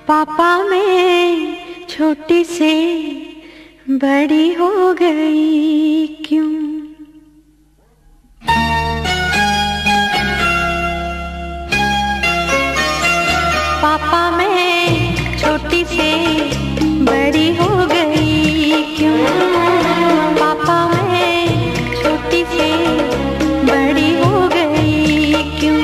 पापा मैं छोटी से बड़ी हो गई क्यों? पापा मैं छोटी से बड़ी हो गई क्यों? पापा मैं छोटी से बड़ी हो गई क्यों?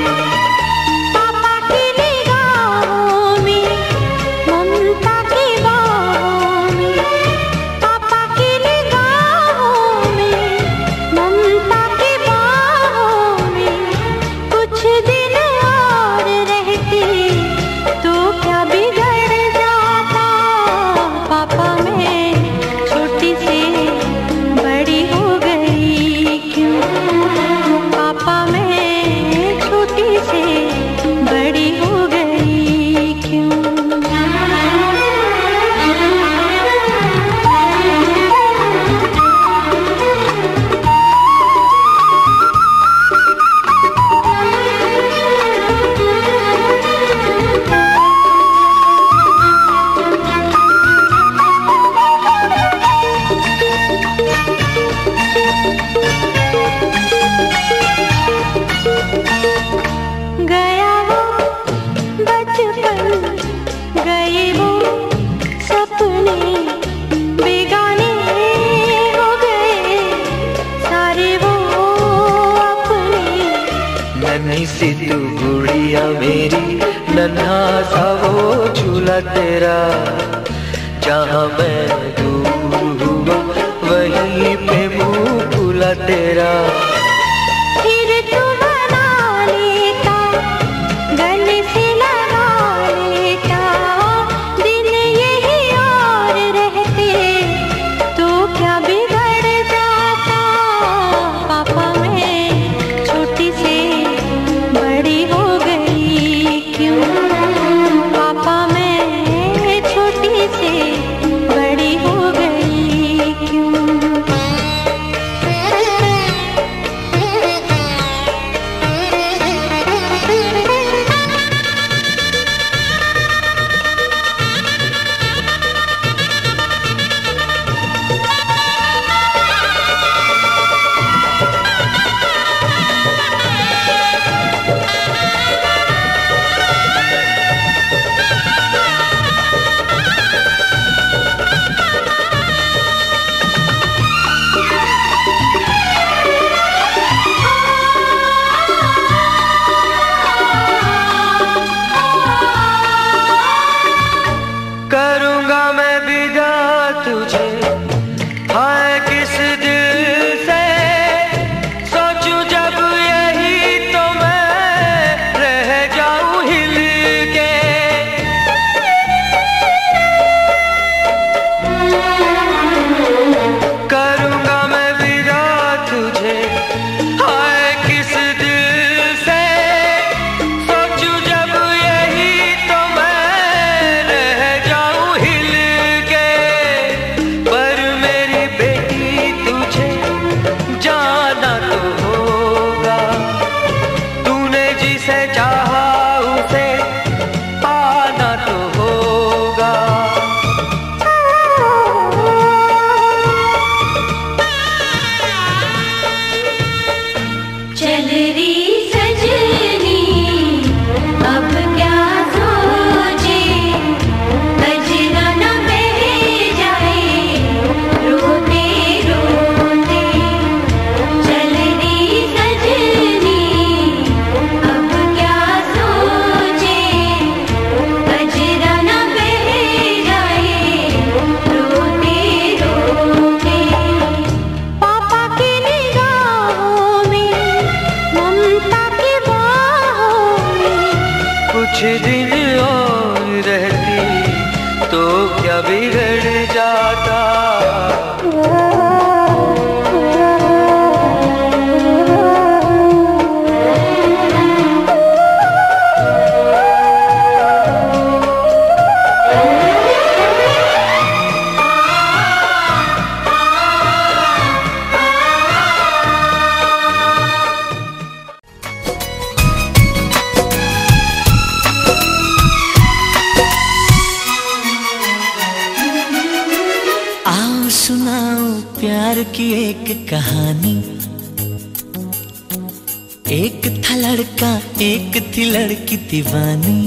सी तू गुड़िया मेरी, नन्हा सा वो झूला तेरा, जहाँ मैं दूर हुआ वहीं पे मुँह फूला तेरा। फिर तू बना लेता, गले से लगा लेता, दिन यही और रहते तो क्या बिगड़ जाता। पापा मैं छोटी से बड़ी हो गई क्यों? पापा मैं छोटी से बड़ी हो गई क्यों? सुनाऊं प्यार की एक कहानी। एक था लड़का, एक थी लड़की दीवानी।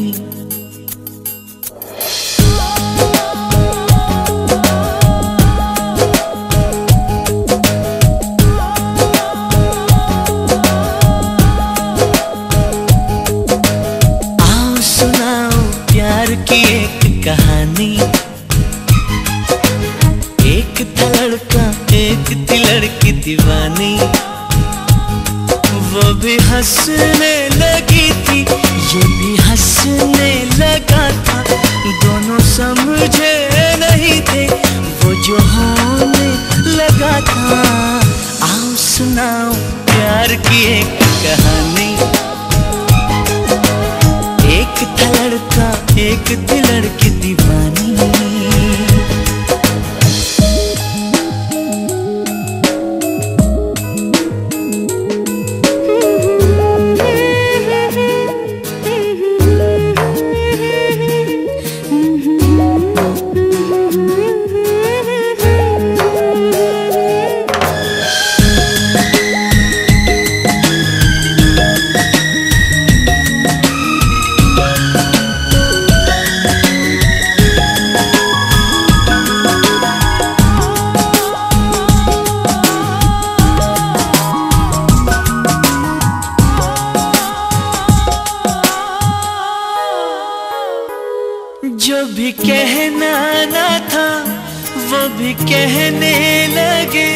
आओ सुनाओ प्यार की एक कहानी। एक था लड़का, एक थी लड़की दीवानी। वो भी हंसने लगी थी, ये भी हंसने लगा था। दोनों समझे नहीं थे, वो जो होने लगा था। आओ सुनाओ प्यार की एक कहानी। एक था लड़का, एक थी लड़की दीवानी। जो भी कहना ना था वो भी कहने लगे।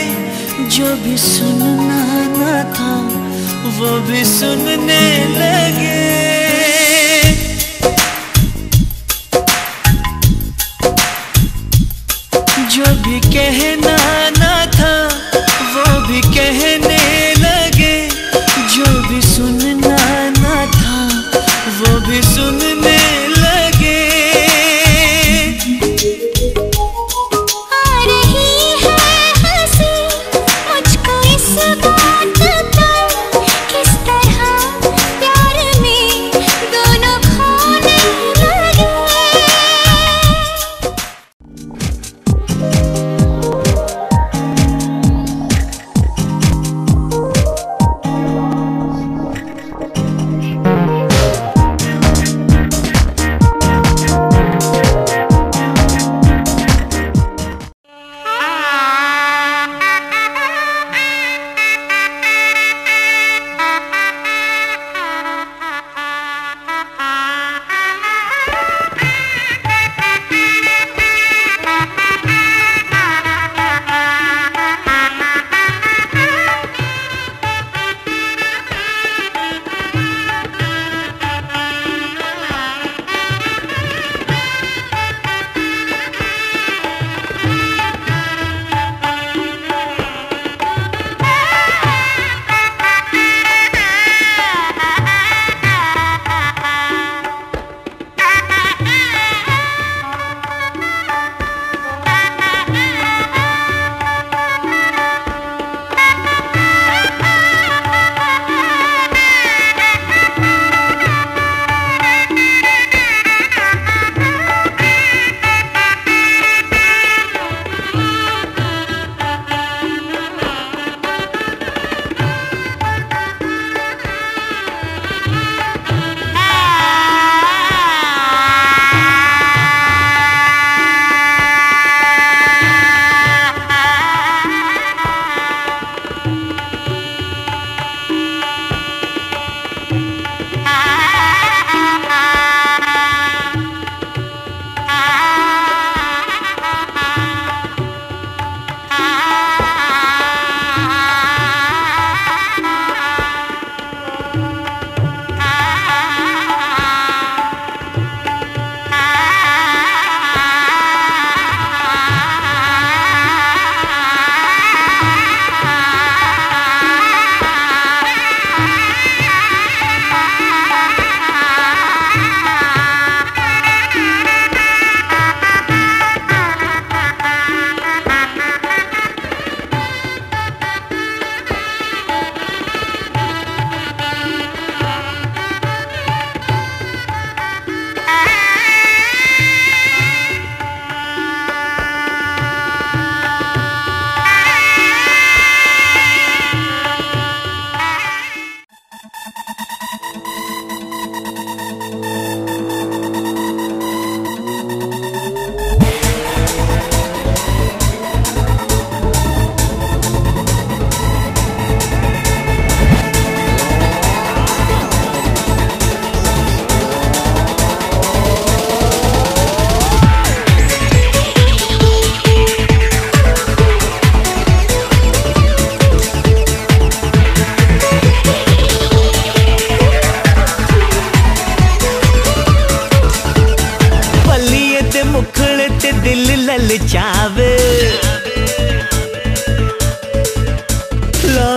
जो भी सुनना ना था वो भी सुनने लगे। जो भी कहना ना था वो भी कहने लगे। जो भी सुनना ना था वो भी सुनने लगे।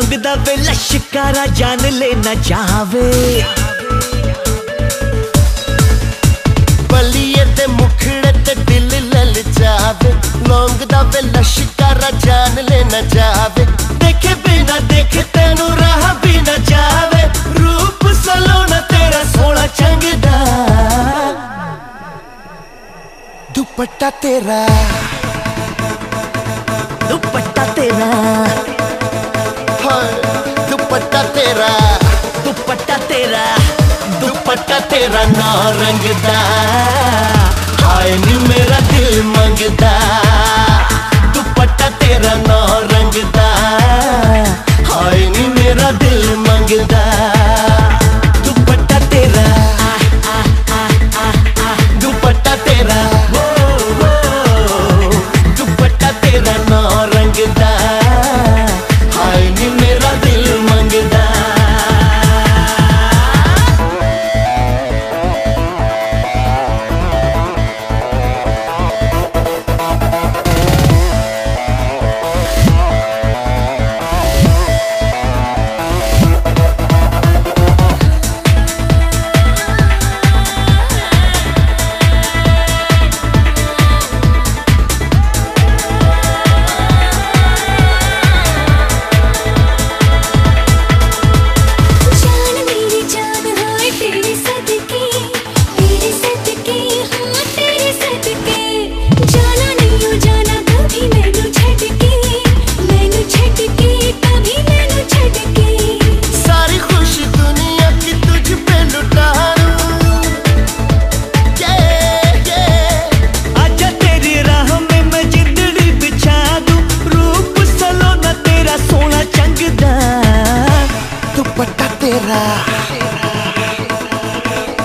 लौंग दा वे लश्कारा जान लेना चाहवे बलिए ते मुखड़े ते दिल ललचावे लौंग दा वे लश्कारा जान लेना चाहवे देखे बिना देखे तेनू राह भी ना जावे रूप सलोना तेरा सोना चंगदा दुपट्टा तेरा दुपट्टा तेरा दुपट्टा तेरा दुपट्टा तेरा दुपट्टा तेरा ना रंगदा हाय नी मेरा दिल मंगदा दुपट्टा तेरा ना रंगदा हाय नी मेरा दिल मंगदा दुपट्टा तेरा दुपट्टा तेरा दुपट्टा तेरा ना रंगदा हाय नी मेरा दिल मंगदा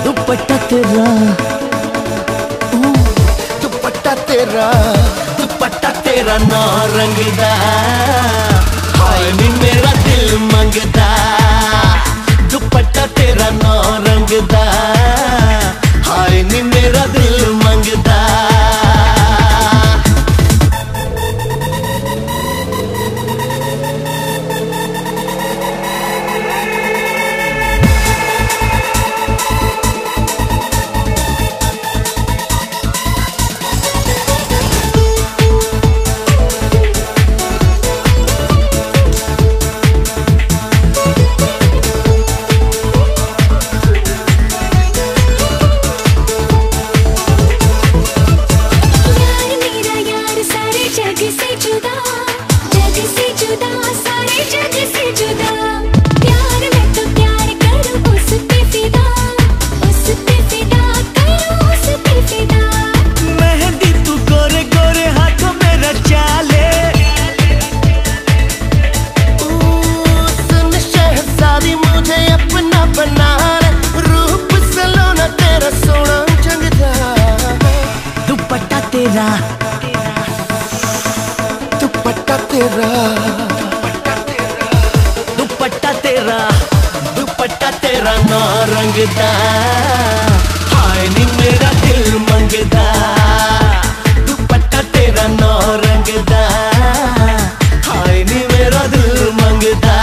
दुपट्टा तेरा दुपट्टा तेरा दुपट्टा तेरा ना रंगदा हाय नी मेरा दिल मंगदा दुपट्टा तेरा ना रंगदा हाय नी मेरा दिल मंगदा दुपट्टा तेरा दुपट्टा तेरा दुपट्टा तेरा ना रंगदा हाय नी मेरा दिल मंगदा दुपट्टा तेरा ना रंगदा हाय नी मेरा दिल मंगदा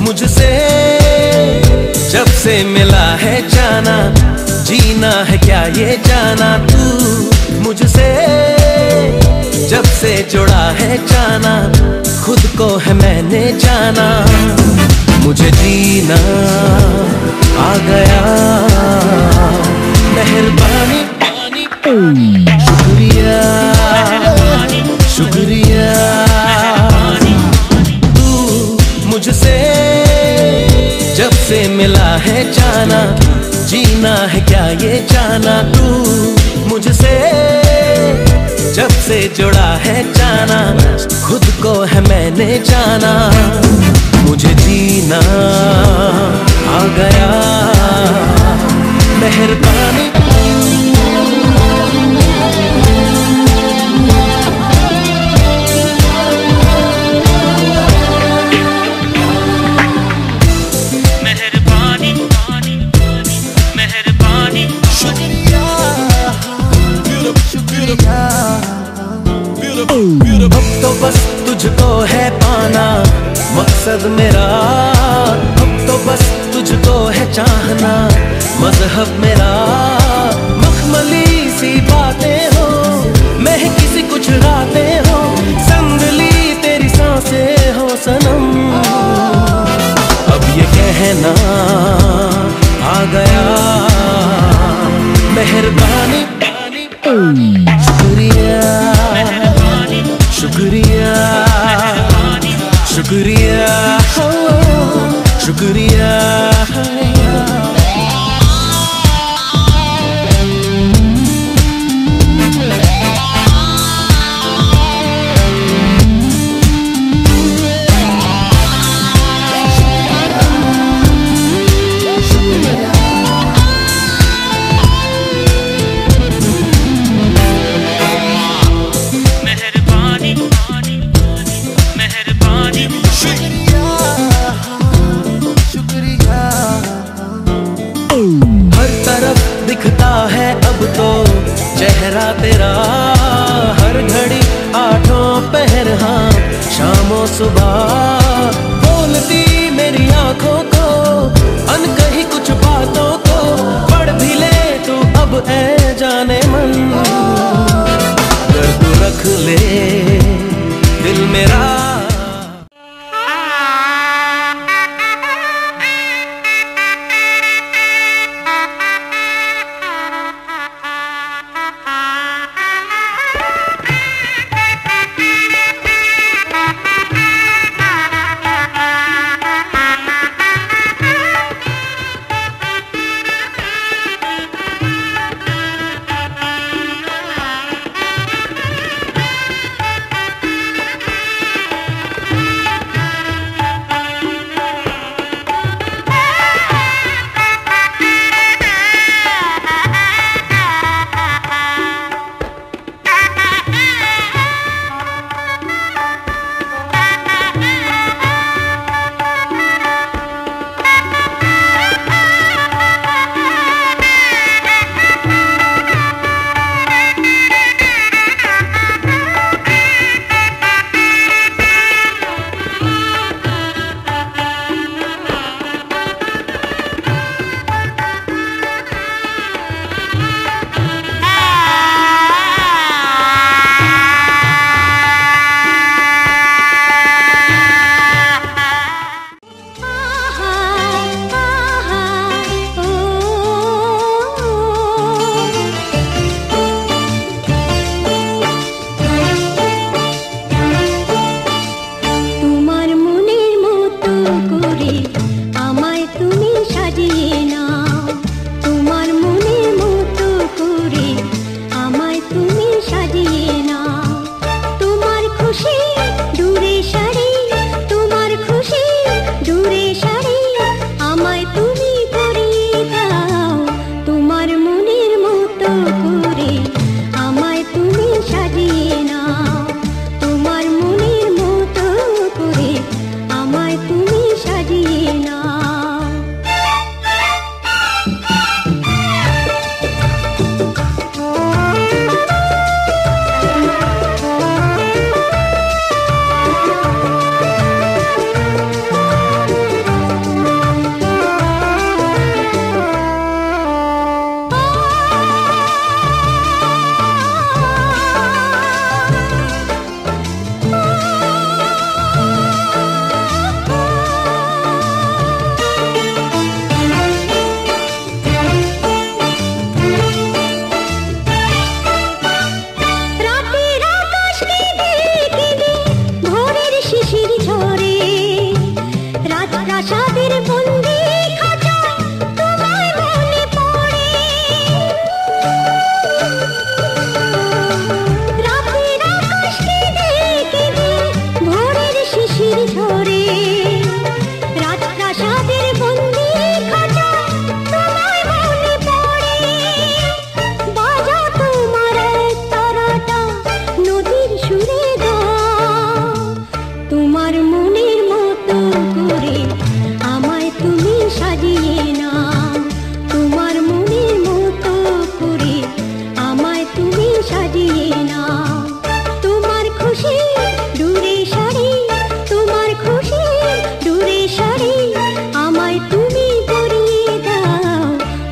मुझसे जब से मिला है जाना जीना है क्या ये जाना तू मुझसे जब से जुड़ा है जाना खुद को है मैंने जाना मुझे जीना आ गया मेहरबानी शुक्रिया शुक्रिया तू मुझसे जब से मिला है जाना जीना है क्या ये जाना तू मुझसे जब से जुड़ा है जाना खुद को है मैंने जाना मुझे जीना आ गया, मेहरबानी। अब तो बस तुझको है पाना मकसद मेरा, अब तो बस तुझको है चाहना मजहब मेरा। मखमली सी बातें हो, महकी सी कुछ रातें हो, संदली तेरी सांसें हो सनम। अब ये कहना आ गया, मेहरबानी। शुक्रिया शुक्रिया शुक्रिया शुक्रिया। दिखता है अब तो चेहरा तेरा, हर घड़ी आठों पहर, हाँ शामों सुबह। बोलती मेरी आंखों को अनकही कुछ बातों को, पढ़ भी ले तू अब ऐ जाने मन। दर्द रख ले दिल मेरा। তোমার মনের মতো করে আমায় তুমি সাজিয়ে নাও, তোমার মনের মতো করে আমায় তুমি সাজিয়ে নাও। তোমার খুশি দূরে সারি, তোমার খুশি দূরে সারি আমায় তুমি পরিয়ে দাও,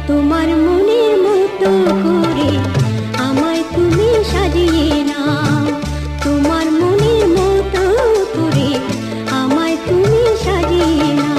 তোমার মনের মতো করে আমায় তুমি সাজিয়ে নাও, তোমার মনের মতো করে আমায় তুমি সাজিয়ে নাও।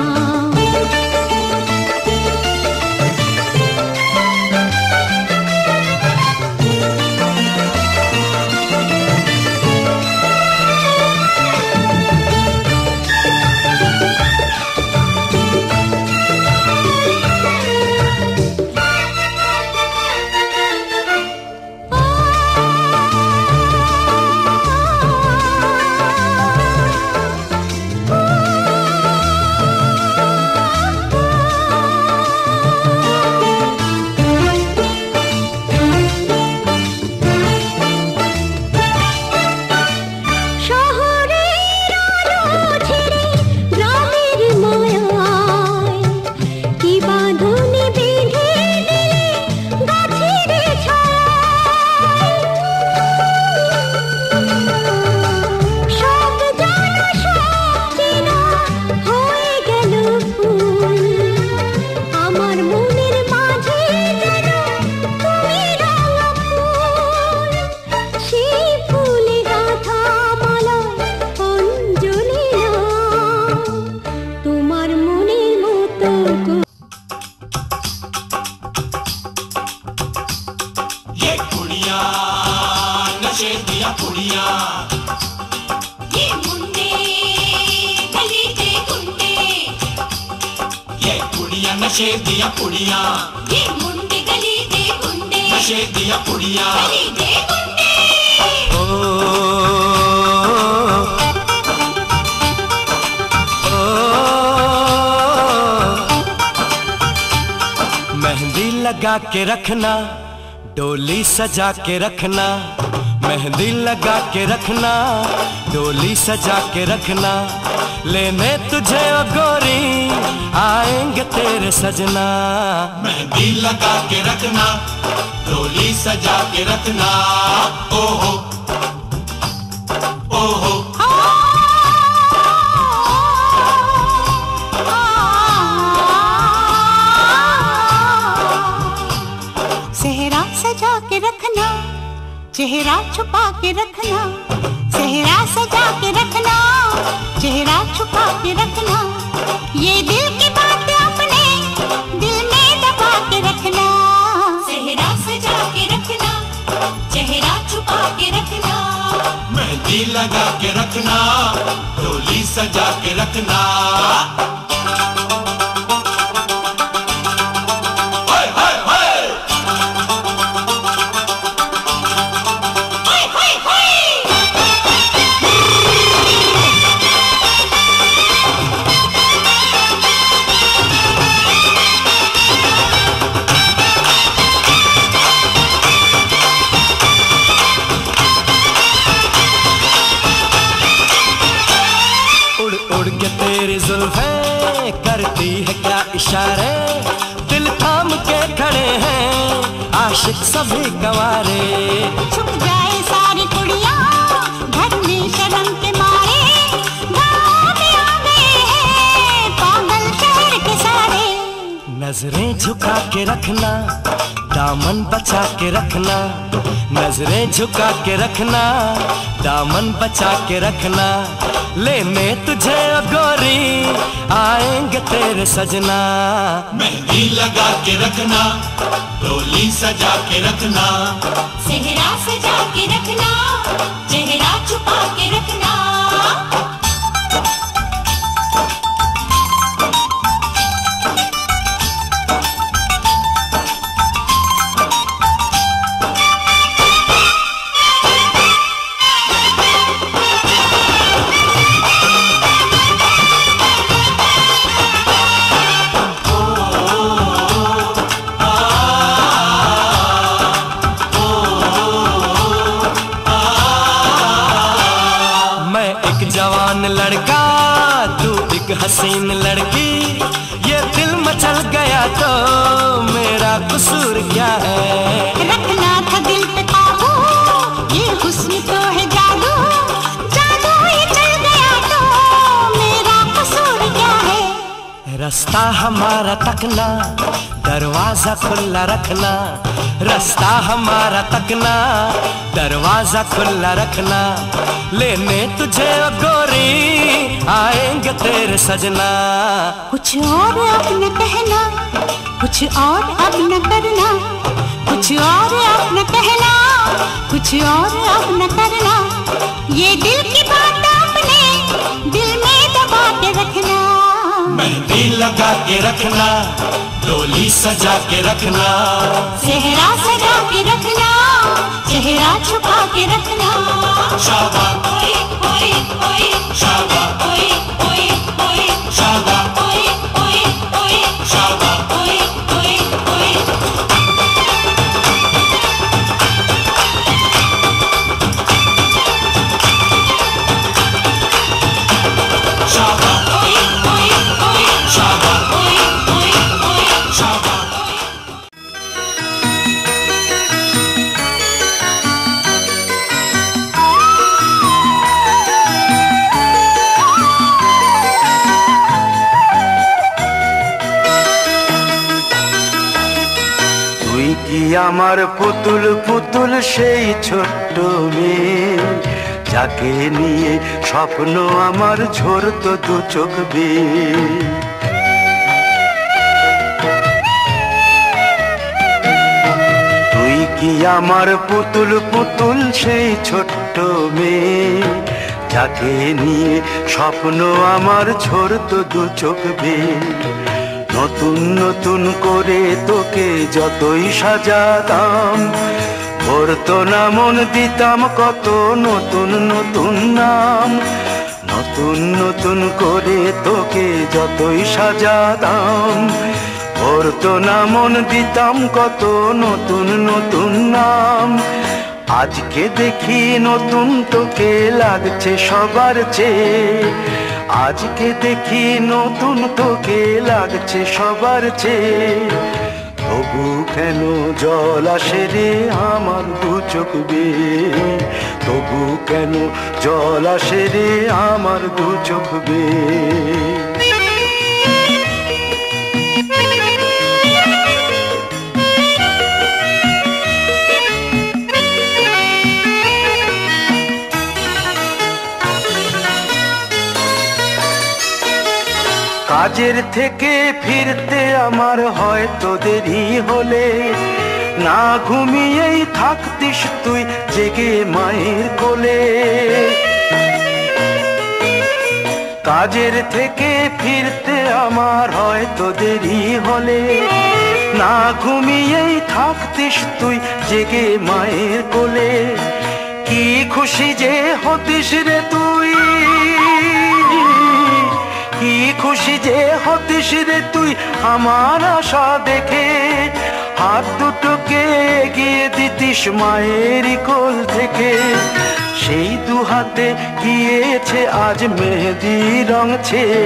नशे दिया पुड़िया, ये मुंडे गली दे गुंडे, नशे दिया पुड़िया, गली दे गुंडे। मेहंदी लगा के रखना, डोली सजा के रखना, मेहंदी लगा के रखना, डोली सजा के रखना, लेने तुझे ओ गोरी आएंगे तेरे सजना। मेहंदी लगा के रखना, डोली सजा के रखना, ओहो ओहो। सेहरा सजा के रखना, चेहरा छुपा के रखना, सेहरा सजा के रखना, चेहरा छुपा के रखना, ये दिल की बात अपने दिल में दबा के रखना। सेहरा सजा के रखना, चेहरा छुपा के रखना, मेहंदी लगा के रखना, डोली सजा के रखना। तेरी जुल्फें करती है क्या इशारे, दिल थाम के खड़े हैं आशिक सभी गवारे। छुप जाए सारी कुड़ियाँ घर में शर्म के मारे, गाँव में आ गए हैं पागल शहर के सारे। नजरें झुका के रखना, दामन बचा के रखना, नजरें झुका के रखना, दामन बचा के रखना, लेने तुझे ओ गोरी आएंगे तेरे सजना। मेहंदी लगा के रखना, डोली सजा के रखना, सेहरा सजा के रखना, चेहरा छुपा के रखना। तू एक हसीन लड़की, ये दिल मचल गया तो मेरा कसूर क्या है? रखना था दिल पे काबू, ये हुस्न तो है जादू, जादू ही चल गया तो मेरा कसूर क्या है? रास्ता हमारा तकना, दरवाजा खुला रखना, रास्ता हमारा तकना, दरवाजा खुला रखना, लेने तुझे ओ गोरी आएंगे तेरे सजना। कुछ और अब न कहना, कुछ और अब न करना, कुछ और अब न कहना, कुछ और अब न करना, ये दिल की बात अपने दिल में दबा के रखना। मेहंदी लगा के रखना, डोली सजा के रखना, सेहरा सजा के रखना, चेहरा छुपा के रखना। शाबा ओए ओए ओए, शाबा ओए ओए ओए, शाबा ओए ओए ओए, शाबा ओए ओए ओए। शाबा ओए ओए ओए, शाबा ओए ओए ओए, शाबा। তুই কি আমার পুতুল পুতুল সেই ছোট্ট মেয়ে, যাকে নিয়ে স্বপ্ন আমার ঝরতো দু চোখ বেয়ে। তুই কি আমার পুতুল পুতুল সেই ছোট্ট মেয়ে, যাকে নিয়ে স্বপ্ন আমার ঝরতো দু চোখ বেয়ে। নতুন নতুন করে তোকে যতই সাজাতাম, ভরতো না মন দিতাম কত নতুন নতুন নাম। নতুন নতুন করে তোকে যতই সাজাতাম, ভরতো না মন দিতাম কত নতুন নতুন নাম। আজকে দেখি নতুন তোকে লাগছে সবার চেয়ে, আজকে দেখি নতুন তোকে লাগছে সবার চেয়ে। তবু কেন জল আসে রে আমার দু চোখ বেয়ে, তবু কেন জল আসে রে আমার দু চোখ বেয়ে। কাজের থেকে ফিরতে আমার হয়তো দেরি হলে, না ঘুমিয়েই থাকতিস তুই জেগে মায়ের কোলে। কাজের থেকে ফিরতে আমার হয়তো দেরি হলে, না ঘুমিয়েই থাকতিস তুই জেগে মায়ের কোলে। কি খুশি যে হতিস রে তুই, কি খুশি যে হতিস রে তুই আমার আশা দেখে। হাত দুটোকে এগিয়ে দিতিস মায়ের কোল থেকে, সেই দু হাতে গিয়েছে আজ মেহেদি রং ছেয়ে।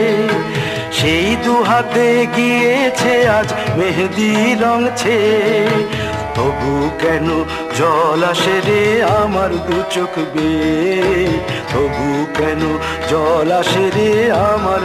সেই দু হাতে গিয়েছে আজ মেহেদি রং ছেয়ে। তবু কেন জল আসে রে আমার দু চোখ বেয়ে, তবু কেন জল আসে রে আমার